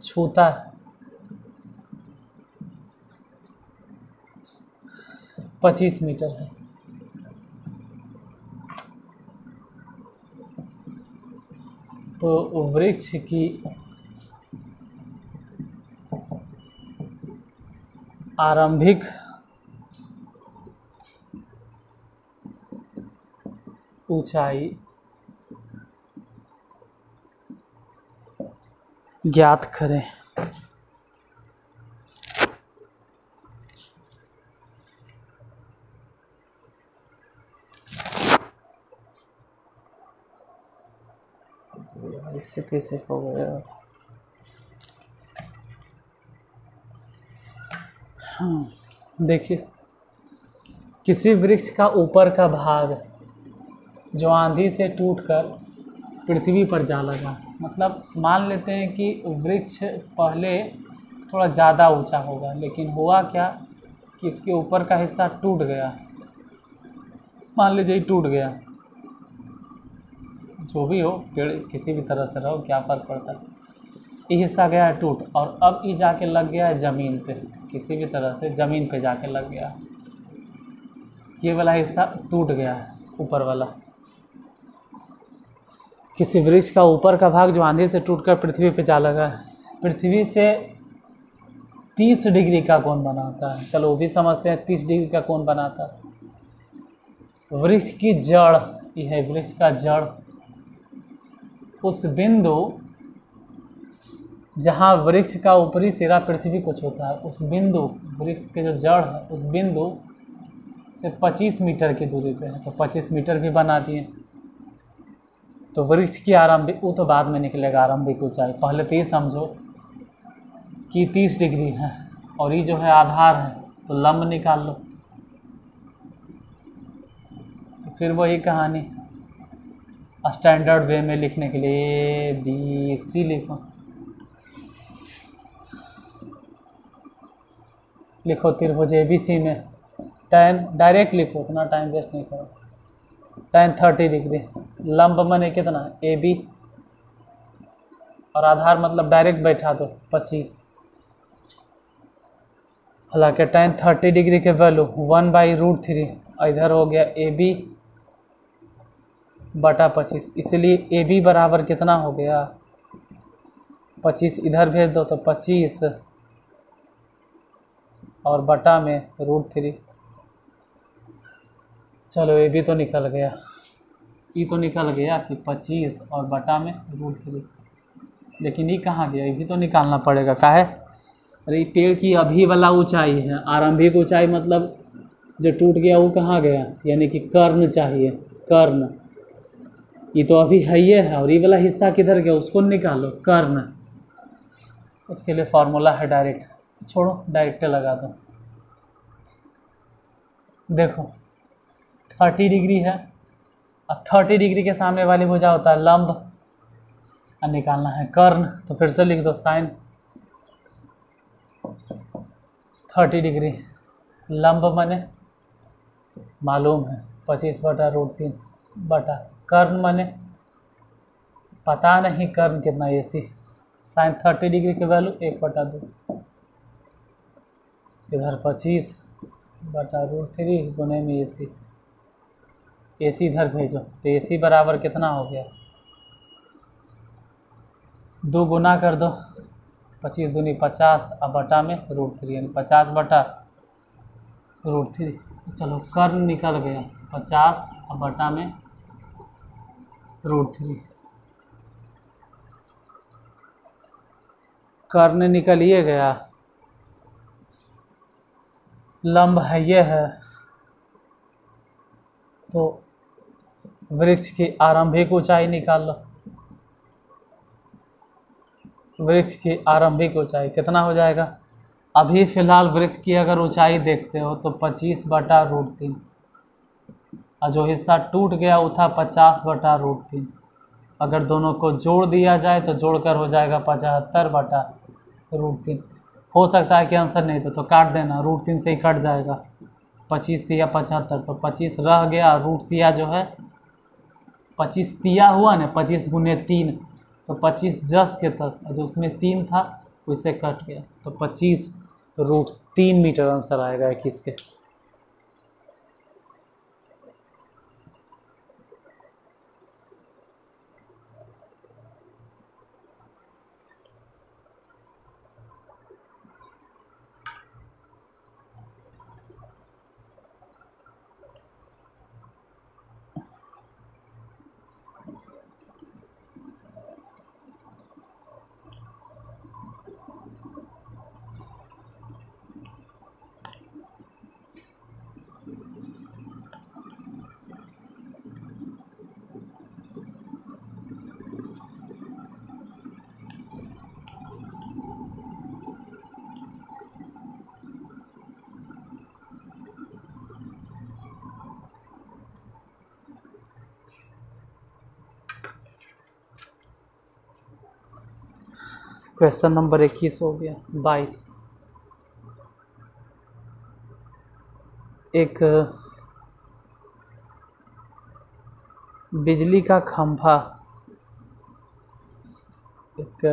छूता है, 25 मीटर है। तो वृक्ष की आरंभिक ऊंचाई ज्ञात करें। इससे कैसे हो गया? हाँ, देखिए, किसी वृक्ष का ऊपर का भाग जो आंधी से टूटकर पृथ्वी पर जा लगा, मतलब मान लेते हैं कि वृक्ष पहले थोड़ा ज़्यादा ऊंचा होगा, लेकिन हुआ क्या कि इसके ऊपर का हिस्सा टूट गया। मान लीजिए टूट गया, जो भी हो, पेड़ किसी भी तरह से रहो, क्या फ़र्क पड़ता है। ये हिस्सा गया है टूट, और अब ये जाके लग गया है ज़मीन पे, किसी भी तरह से ज़मीन पे जाके लग गया। ये वाला हिस्सा टूट गया है, ऊपर वाला। किसी वृक्ष का ऊपर का भाग जो आंधी से टूटकर पृथ्वी पे जा लगा है, पृथ्वी से 30 डिग्री का कोण बनाता है। चलो वो भी समझते हैं 30 डिग्री का कोण बनाता है। वृक्ष की जड़, ये है वृक्ष का जड़, उस बिंदु जहाँ वृक्ष का ऊपरी सिरा पृथ्वी को छूता है, उस बिंदु, वृक्ष के जो जड़ है उस बिंदु से 25 मीटर की दूरी पे है। तो 25 मीटर भी बना दिए। तो वृक्ष की आरंभिक, वो तो बाद में निकलेगा आरंभिक ऊंचाई, पहले तो ये समझो कि 30 डिग्री है, और ये जो है आधार है, तो लंब निकाल लो। तो फिर वही कहानी स्टैंडर्ड वे में लिखने के लिए BC लिखो त्रिभुज ABC में tan, डायरेक्ट लिखो, उतना टाइम वेस्ट नहीं करो। tan 30 डिग्री, लंब माने कितना AB, और आधार मतलब डायरेक्ट बैठा दो 25। हालांकि tan 30 डिग्री के वैल्यू 1/√3, इधर हो गया AB बटा 25, इसलिए AB बराबर कितना हो गया 25। इधर भेज दो तो 25 और बटा में √3। चलो AB तो निकल गया, ये तो निकल गया कि 25 और बटा में √3। लेकिन ये कहाँ गया, ये भी तो निकालना पड़ेगा। काहे? अरे पेड़ की अभी वाला ऊंचाई है, आरंभिक ऊंचाई मतलब जो टूट गया वो कहाँ गया, यानी कि कर्ण चाहिए। कर्ण, ये तो अभी है ये है, और ये वाला हिस्सा किधर गया उसको निकालो, कर्ण। उसके लिए फॉर्मूला है डायरेक्ट, छोड़ो डायरेक्ट लगा दो। देखो 30 डिग्री है, और 30 डिग्री के सामने वाली भुजा होता है लंब, और निकालना है कर्ण। तो फिर से लिख दो साइन 30 डिग्री, लंब माने मालूम है 25/√3 बटा कर्ण माने पता नहीं कर्ण कितना, AC साइन 30 डिग्री की वैल्यू 1/2, इधर 25/√3 गुने में AC इधर भेजो, तो AC बराबर कितना हो गया, 2 गुना कर दो, 25 दूनी 50 और बटा में √3 यानी 50/√3। तो चलो कर्ण निकल गया 50 और बटा में √3, कर्ण निकलिए गया, लंब है ये है, तो वृक्ष की आरंभिक ऊंचाई निकाल लो। वृक्ष की आरंभिक ऊंचाई कितना हो जाएगा, अभी फ़िलहाल वृक्ष की अगर ऊंचाई देखते हो तो 25/√3, और जो हिस्सा टूट गया वो था 50/√3। अगर दोनों को जोड़ दिया जाए तो जोड़कर हो जाएगा 75/√3। हो सकता है कि आंसर नहीं तो काट देना, √3 से ही कट जाएगा, 25 तिया 75, तो 25 रह गया, रूट तिया जो है 25 तिया हुआ ना, 25 गुने 3, तो 25 10 के 10, जो उसमें 3 था उससे कट गया, तो 25√3 मीटर आंसर आएगा 21 के। क्वेश्चन नंबर 21 हो गया। 22, एक बिजली का खंभा, एक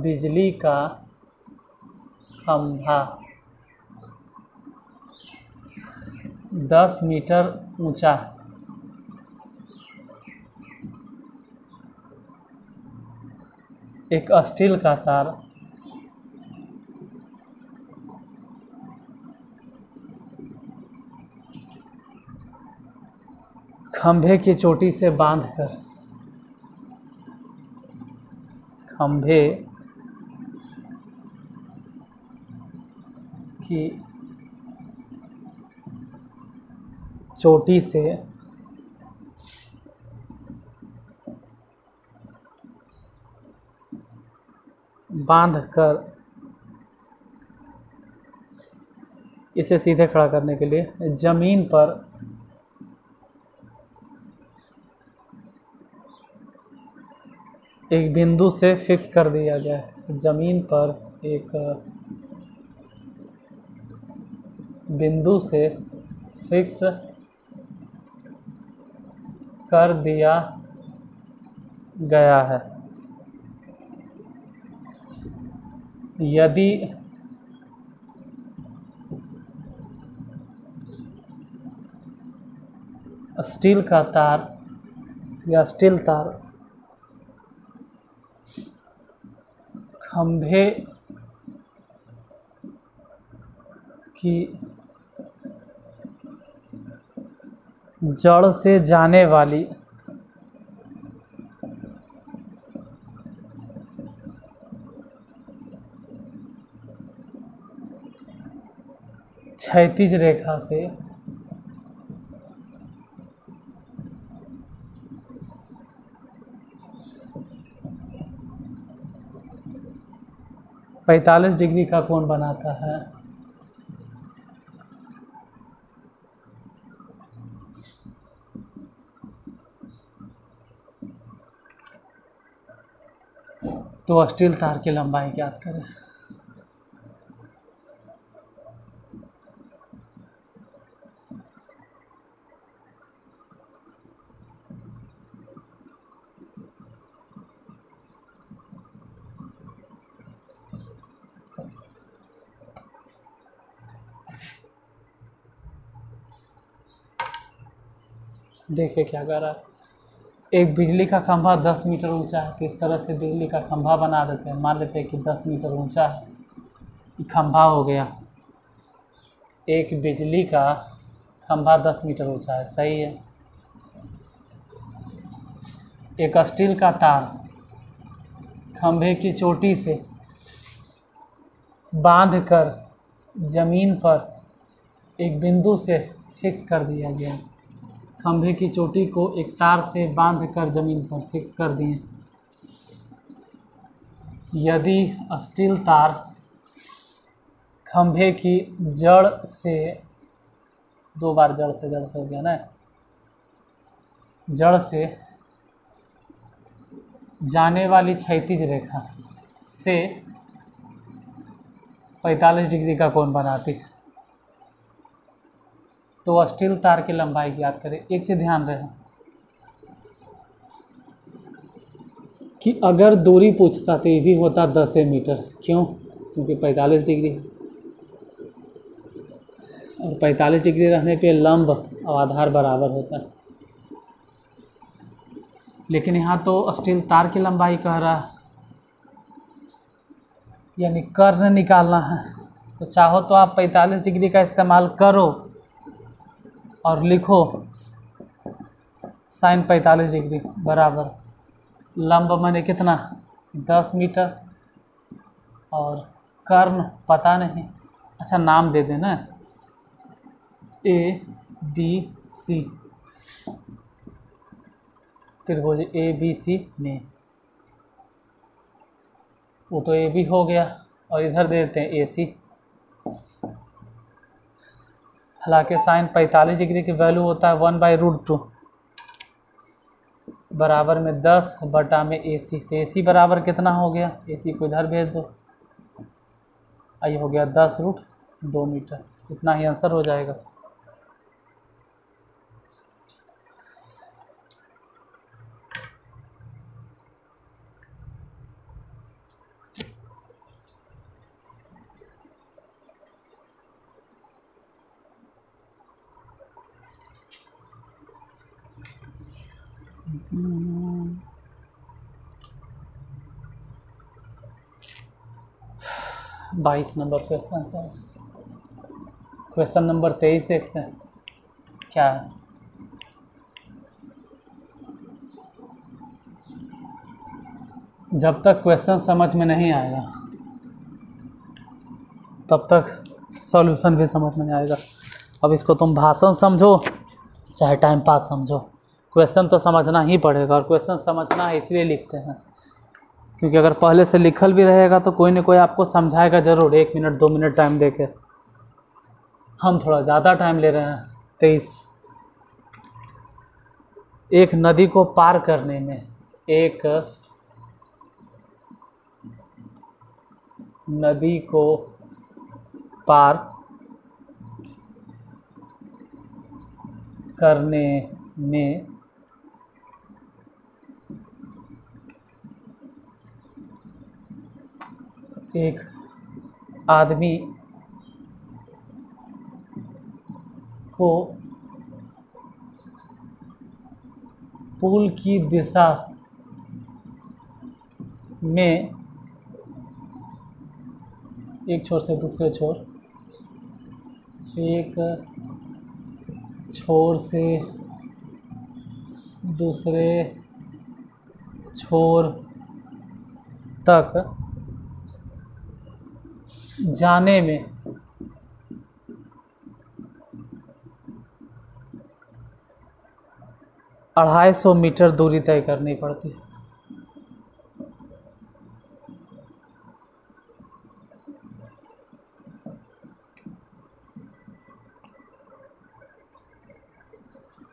बिजली का खंभा 10 मीटर ऊंचा, एक स्टील का तार खंभे की चोटी से बांधकर, खंभे की चोटी से बांधकर, इसे सीधे खड़ा करने के लिए जमीन पर एक बिंदु से फिक्स कर दिया गया है। जमीन पर एक बिंदु से फिक्स कर दिया गया है। यदि स्टील का तार या स्टील तार खंभे की जड़ से जाने वाली क्षैतिज रेखा से 45 डिग्री का कोण बनाता है। तो स्टील तार की लंबाई ज्ञात करें। देखिए क्या कर रहा है। एक बिजली का खंभा 10 मीटर ऊंचा है, तो इस तरह से बिजली का खंभा बना देते हैं। मान लेते हैं कि 10 मीटर ऊंचा है, ये खंभा हो गया। एक बिजली का खंभा 10 मीटर ऊंचा है, सही है। एक स्टील का तार खंभे की चोटी से बांधकर जमीन पर एक बिंदु से फिक्स कर दिया गया। खंभे की चोटी को एक तार से बांधकर जमीन पर फिक्स कर दिए। यदि स्टील तार खंभे की जड़ से, 2 बार जड़ से हो गया ना, जड़ से जाने वाली क्षैतिज रेखा से 45 डिग्री का कोण बनाती है, तो स्टील तार की लंबाई ज्ञात करें। एक चीज़ ध्यान रहे कि अगर दूरी पूछता तो ये भी होता 10 मीटर। क्यों? क्योंकि 45 डिग्री है, और 45 डिग्री रहने पे लंब और आधार बराबर होता है। लेकिन यहाँ तो स्टील तार की लंबाई कह रहा है, यानी कर्ण निकालना है। तो चाहो तो आप 45 डिग्री का इस्तेमाल करो और लिखो साइन 45 डिग्री बराबर लंब माने कितना, 10 मीटर, और कर्ण पता नहीं, अच्छा नाम दे देना, ABC, त्रिभुज ABC में। वो तो AB हो गया, और इधर दे देते हैं AC। हालांकि साइन 45 डिग्री की वैल्यू होता है 1/√2 बराबर में 10 बटा में AC। तो AC बराबर कितना हो गया, AC को इधर भेज दो, आई हो गया 10√2 मीटर। इतना ही आंसर हो जाएगा। बाईस नंबर क्वेश्चन है। क्वेश्चन नंबर 23 देखते हैं क्या है। जब तक क्वेश्चन समझ में नहीं आएगा तब तक सॉल्यूशन भी समझ में नहीं आएगा। अब इसको तुम भाषण समझो चाहे टाइम पास समझो, क्वेश्चन तो समझना ही पड़ेगा। और क्वेश्चन समझना है इसलिए लिखते हैं क्योंकि अगर पहले से लिखल भी रहेगा तो कोई न कोई आपको समझाएगा ज़रूर, 1 मिनट 2 मिनट टाइम देके। हम थोड़ा ज़्यादा टाइम ले रहे हैं। 23, एक नदी को पार करने में, एक नदी को पार करने में एक आदमी को पुल की दिशा में एक छोर से दूसरे छोर, एक छोर से दूसरे छोर तक जाने में 250 मीटर दूरी तय करनी पड़ती है।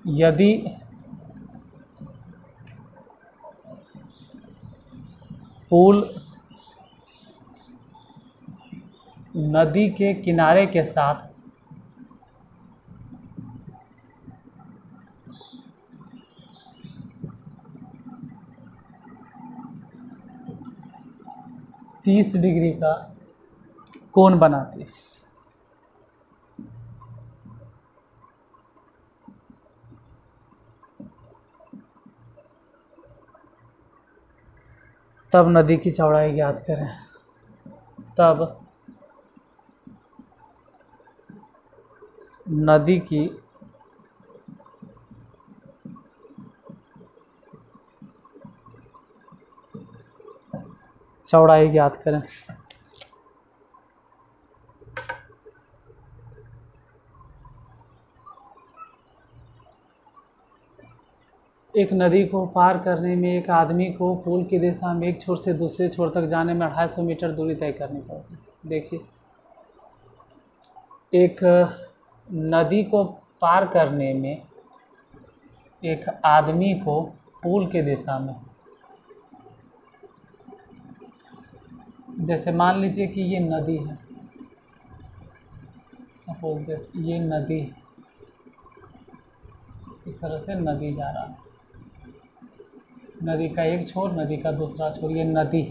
यदि पुल नदी के किनारे के साथ तीस डिग्री का कोण बनाती है, तब नदी की चौड़ाई ज्ञात करें। तब नदी की चौड़ाई ज्ञात करें। एक नदी को पार करने में एक आदमी को पुल की दिशा में एक छोर से दूसरे छोर तक जाने में 250 मीटर दूरी तय करनी पड़ती है। देखिए, एक नदी को पार करने में एक आदमी को पुल की दिशा में, जैसे मान लीजिए कि ये नदी है, सपोज दैट ये नदी, इस तरह से नदी जा रहा है, नदी का एक छोर, नदी का दूसरा छोर, ये नदी।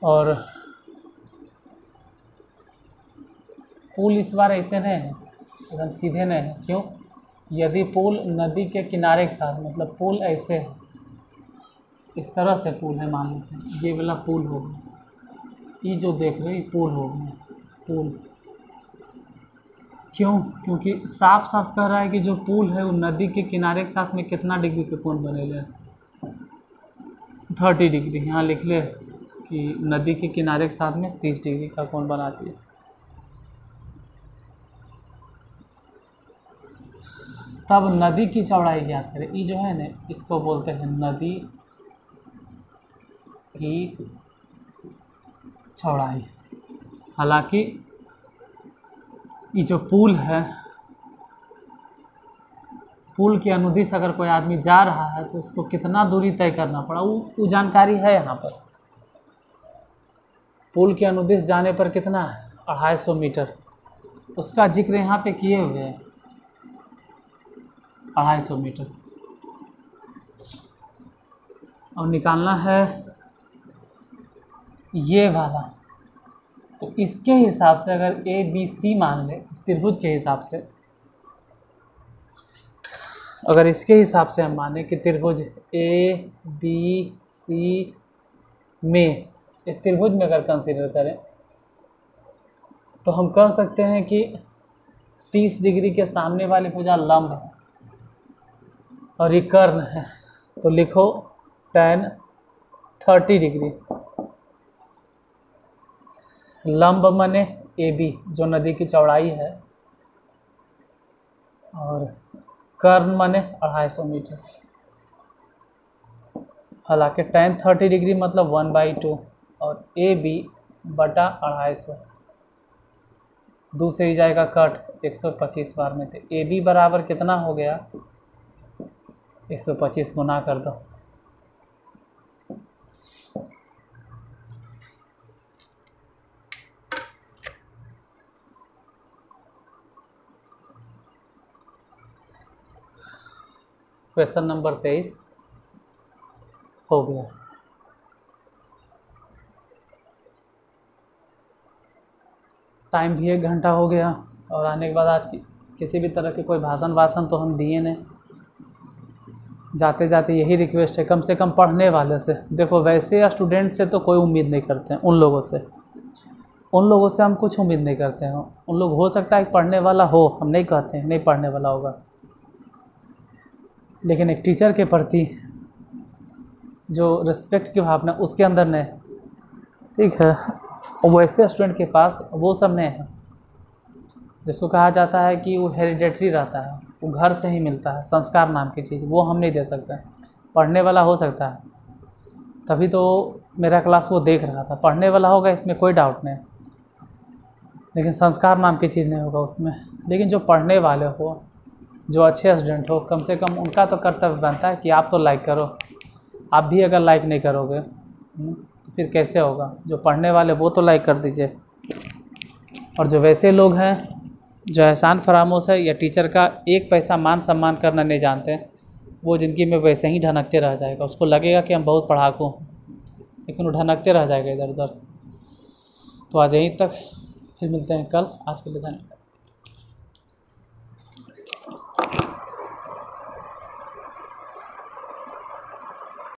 और पुल इस बार ऐसे नहीं है, एकदम सीधे नहीं है। क्यों? यदि पुल नदी के किनारे के साथ, मतलब पुल ऐसे है, इस तरह से पुल है, मान लेते हैं ये वाला पुल हो गया, ये जो देख रहे हो पुल हो गया, पुल। क्यों? क्योंकि साफ साफ कह रहा है कि जो पुल है वो नदी के किनारे के साथ में कितना डिग्री के कोण बनेले, 30 डिग्री। यहाँ लिख ले कि नदी के किनारे के साथ में 30 डिग्री का कोण बनाती है। तब नदी की चौड़ाई ज्ञात करें। ये जो है ना, इसको बोलते हैं नदी की चौड़ाई। हालांकि ये जो पुल है, पुल के अनुदिश अगर कोई आदमी जा रहा है तो उसको कितना दूरी तय करना पड़ा, वो जानकारी है यहाँ पर। पुल के अनुदिश जाने पर कितना है, 250 मीटर, उसका जिक्र यहाँ पे किए हुए हैं, 250 मीटर। और निकालना है ये वाला, तो इसके हिसाब से अगर ए बी सी मान ले, इस त्रिभुज के हिसाब से, अगर इसके हिसाब से हम माने कि त्रिभुज ए बी सी में, इस त्रिभुज में अगर कंसीडर करें तो हम कह सकते हैं कि 30 डिग्री के सामने वाली भुजा लंब है और ये कर्ण है, तो लिखो tan 30 डिग्री। लंब माने ए बी जो नदी की चौड़ाई है, और कर्ण माने 250 मीटर। हालांकि tan 30 डिग्री मतलब 1/2 और ए बी बटा 250, 2 से ही जाएगा कट 125 बार में, तो ए बी बराबर कितना हो गया, 125 गुना कर दो। क्वेश्चन नंबर 23 हो गया। टाइम भी 1 घंटा हो गया, और आने के बाद आज की किसी भी तरह के कोई भाषण तो हम दिए नहीं। जाते जाते यही रिक्वेस्ट है, कम से कम पढ़ने वाले से, देखो वैसे स्टूडेंट से तो कोई उम्मीद नहीं करते हैं, उन लोगों से हम कुछ उम्मीद नहीं करते हैं। उन लोग हो सकता है पढ़ने वाला हो, हम नहीं कहते हैं नहीं पढ़ने वाला होगा, लेकिन एक टीचर के प्रति जो रिस्पेक्ट की भावना उसके अंदर नहीं, ठीक है। और वैसे स्टूडेंट के पास वो सब नहीं है, जिसको कहा जाता है कि वो हेरिडेटरी रहता है, वो घर से ही मिलता है, संस्कार नाम की चीज़ वो हम नहीं दे सकते। पढ़ने वाला हो सकता है, तभी तो मेरा क्लास वो देख रहा था, पढ़ने वाला होगा इसमें कोई डाउट नहीं, लेकिन संस्कार नाम की चीज़ नहीं होगा उसमें। लेकिन जो पढ़ने वाले हो, जो अच्छे स्टूडेंट हो, कम से कम उनका तो कर्तव्य बनता है कि आप तो लाइक करो। आप भी अगर लाइक नहीं करोगे तो फिर कैसे होगा। जो पढ़ने वाले वो तो लाइक कर दीजिए। और जो वैसे लोग हैं जो एहसान फरामोश है या टीचर का एक पैसा मान सम्मान करना नहीं जानते, वो ज़िंदगी में वैसे ही ढनकते रह जाएगा। उसको लगेगा कि हम बहुत पढ़ाकू, लेकिन वो ढनकते रह जाएगा इधर उधर। तो आज यहीं तक, फिर मिलते हैं कल। आज के लिए धन्यवाद।